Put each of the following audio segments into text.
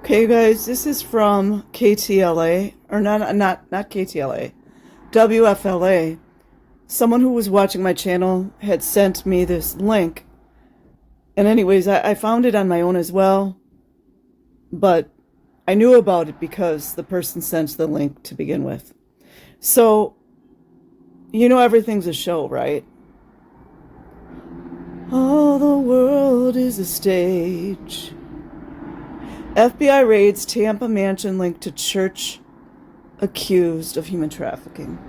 Okay, you guys, this is from KTLA, or not KTLA, WFLA. Someone who was watching my channel had sent me this link. And anyways, I found it on my own as well. But I knew about it because the person sent the link to begin with. So, you know everything's a show, right? All the world is a stage. FBI raids Tampa mansion linked to church accused of human trafficking.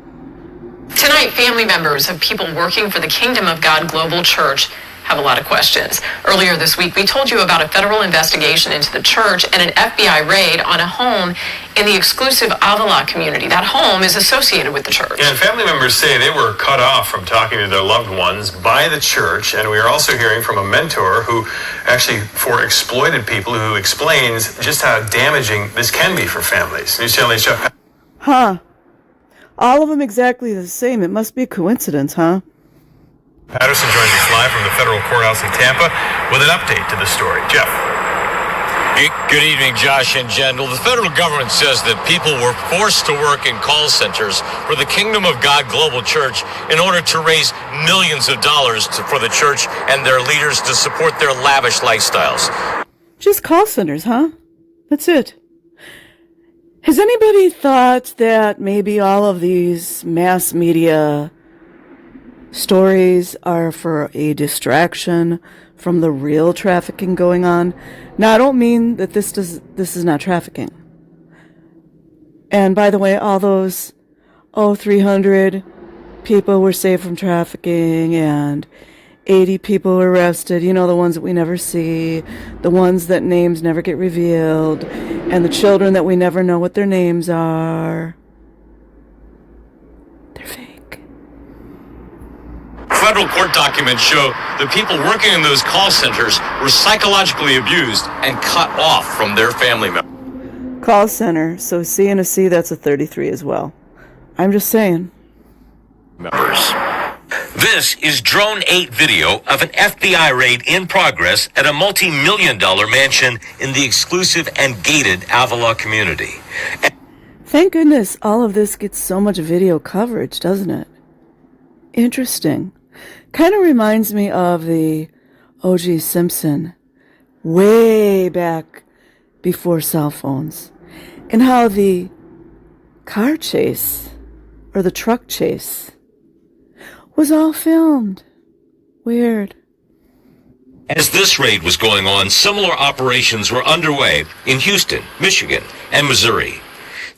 Tonight, family members of people working for the Kingdom of God Global Church have a lot of questions. Earlier this week, we told you about a federal investigation into the church and an FBI raid on a home in the exclusive Avila community. That home is associated with the church. And family members say they were cut off from talking to their loved ones by the church. And we are also hearing from a mentor who actually for exploited people who explains just how damaging this can be for families. News Channel 8 Chuck. Huh. All of them exactly the same. It must be a coincidence, huh? Patterson joins us live from the federal courthouse in Tampa with an update to the story. Jeff. Good evening, Josh and Jen. Well, the federal government says that people were forced to work in call centers for the Kingdom of God Global Church in order to raise millions of dollars for the church and their leaders to support their lavish lifestyles. Just call centers, huh? That's it. Has anybody thought that maybe all of these mass media stories are for a distraction from the real trafficking going on? Now, I don't mean that this is not trafficking. And by the way, all those 300 people were saved from trafficking and 80 people were arrested, you know, the ones that we never see, the ones that names never get revealed, and the children that we never know what their names are. They're fake. Federal court documents show that people working in those call centers were psychologically abused and cut off from their family members. Call center, so C and a C, that's a 33 as well. I'm just saying. This is Drone 8 video of an FBI raid in progress at a multi-million-dollar mansion in the exclusive and gated Avila community. Thank goodness all of this gets so much video coverage, doesn't it? Interesting. Kind of reminds me of the O.J. Simpson way back before cell phones, and how the car chase or the truck chase was all filmed. Weird. As this raid was going on, similar operations were underway in Houston, Michigan, and Missouri.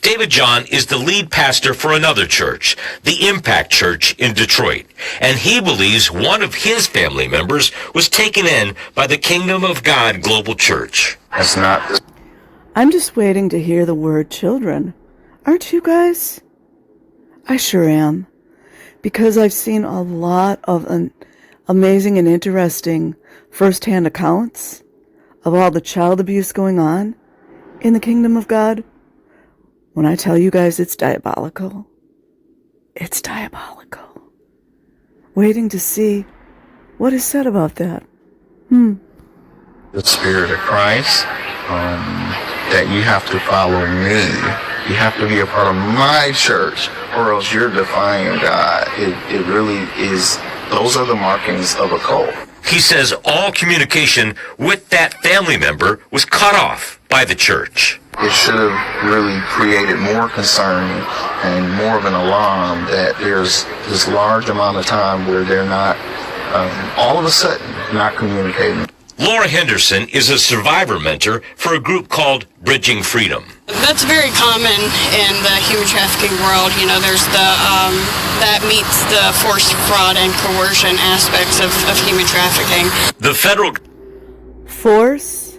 David John is the lead pastor for another church, the Impact Church in Detroit, and he believes one of his family members was taken in by the Kingdom of God Global Church. I'm just waiting to hear the word children. Aren't you guys? I sure am. Because I've seen a lot of amazing and interesting first-hand accounts of all the child abuse going on in the Kingdom of God. When I tell you guys it's diabolical, it's diabolical. Waiting to see what is said about that. The Spirit of Christ, that you have to follow me. You have to be a part of my church, or else you're defying God. It really is, those are the markings of a cult. He says all communication with that family member was cut off by the church. It should have really created more concern and more of an alarm that there's this large amount of time where they're not, all of a sudden, not communicating. Laura Henderson is a survivor mentor for a group called Bridging Freedom. That's very common in the human trafficking world. You know, there's that meets the forced fraud and coercion aspects of human trafficking. The federal Force,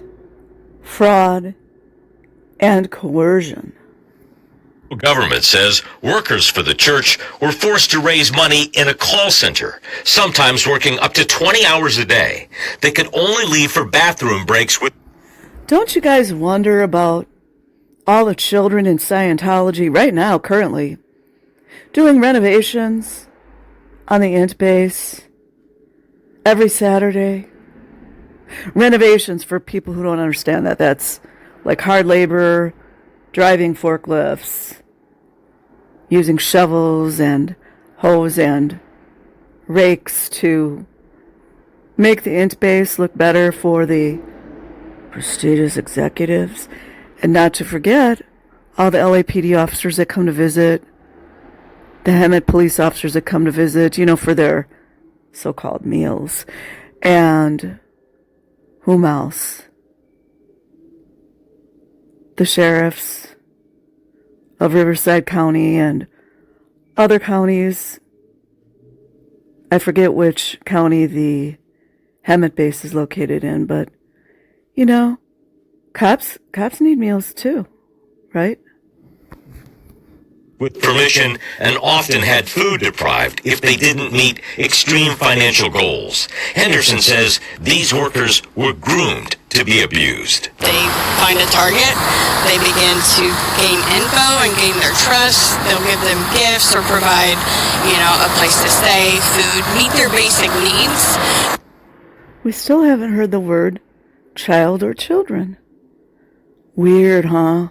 fraud, and coercion. government says workers for the church were forced to raise money in a call center, sometimes working up to 20 hours a day. They could only leave for bathroom breaks with... Don't you guys wonder about all the children in Scientology right now, currently, doing renovations on the Int base every Saturday? Renovations, for people who don't understand that, that's like hard labor, driving forklifts, using shovels and hoes and rakes to make the int base look better for the prestigious executives, and not to forget all the LAPD officers that come to visit, the Hemet police officers that come to visit, for their so-called meals, and whom else? The sheriffs of Riverside County and other counties. I forget which county the Hemet base is located in, but, cops need meals too, right? With permission, and often had food deprived if they didn't meet extreme financial goals. Henderson says these workers were groomed to be abused. They find a target, they begin to gain info and gain their trust. They'll give them gifts or provide, a place to stay, food, meet their basic needs. We still haven't heard the word child or children. Weird, huh?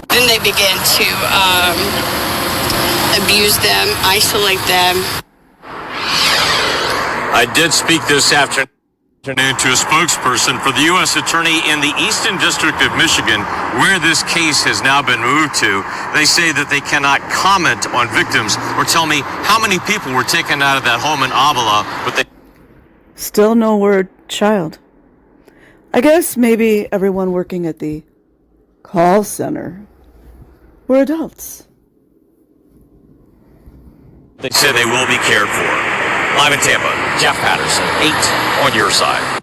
Then they begin to abuse them, isolate them. I did speak this afternoon to a spokesperson for the U.S. Attorney in the Eastern District of Michigan, where this case has now been moved to. They say that they cannot comment on victims or tell me how many people were taken out of that home in Avila, but they... Still no word child. I guess maybe everyone working at the call center were adults. They say they will be cared for. Live in Tampa, Jeff Patterson, 8 on your side.